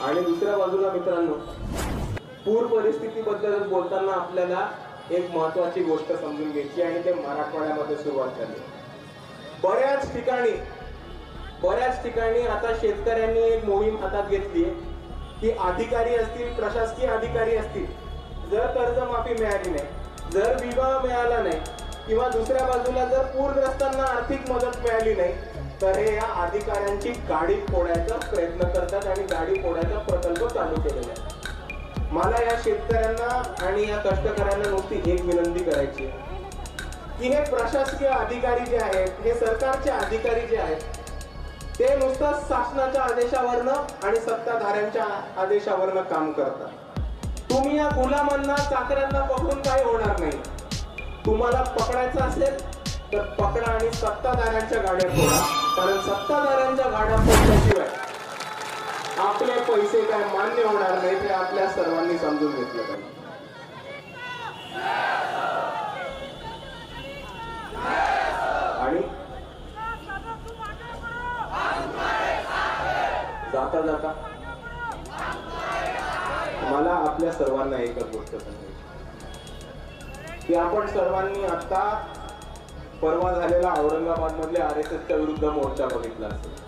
आणि दुसऱ्या बाजूला मित्रांनो, पूर परिस्थितीबद्दल बोलताना आपल्याला एक महत्त्वाची गोष्ट समजून घ्यायची आणि ते मराठवाड्यामध्ये सुरुवात झाली। बऱ्याच ठिकाणी आता शेतकऱ्यांनी एक मोहीम हातात घेतली आहे की अधिकारी असतील, प्रशासकीय अधिकारी असतील, जर कर्जमाफी मिळाली नाही, जर विमा मिळाला नाही किंवा दुसऱ्या बाजूला जर पूरग्रस्तांना आर्थिक मदत मिळाली नाही तर हे या अधिकाऱ्यांची गाडी फोडायचा प्रयत्न करतात आणि गाडी फोडायचा प्रकल्प चालू केलेला आहे। मला या शेतकऱ्यांना आणि या कष्टकऱ्यांना नुसती एक विनंती करायची की हे प्रशासकीय अधिकारी जे आहेत, हे सरकारचे अधिकारी जे आहेत, ते नुसतं शासनाच्या आदेशावरनं आणि सत्ताधाऱ्यांच्या आदेशावरनं काम करतात। तुम्ही या गुलामांना, चाकऱ्यांना पकडून काही होणार नाही। तुम्हाला पकडायचं असेल तर पकडा आणि सत्ताधाऱ्यांच्या गाड्या फोडा, कारण सत्ताधाऱ्यांच्या गाड्या फोडल्याशिवाय आपले पैसे काय मान्य होणार नाही, ते आपल्या सर्वांनी समजून घेतलं पाहिजे। आणि जाता जाता मला आपल्या सर्वांना एकच गोष्ट सांगायची की आपण सर्वांनी आता परवा झालेला औरंगाबाद मधल्या RSSच्या विरुद्ध मोर्चा बघितला असेल।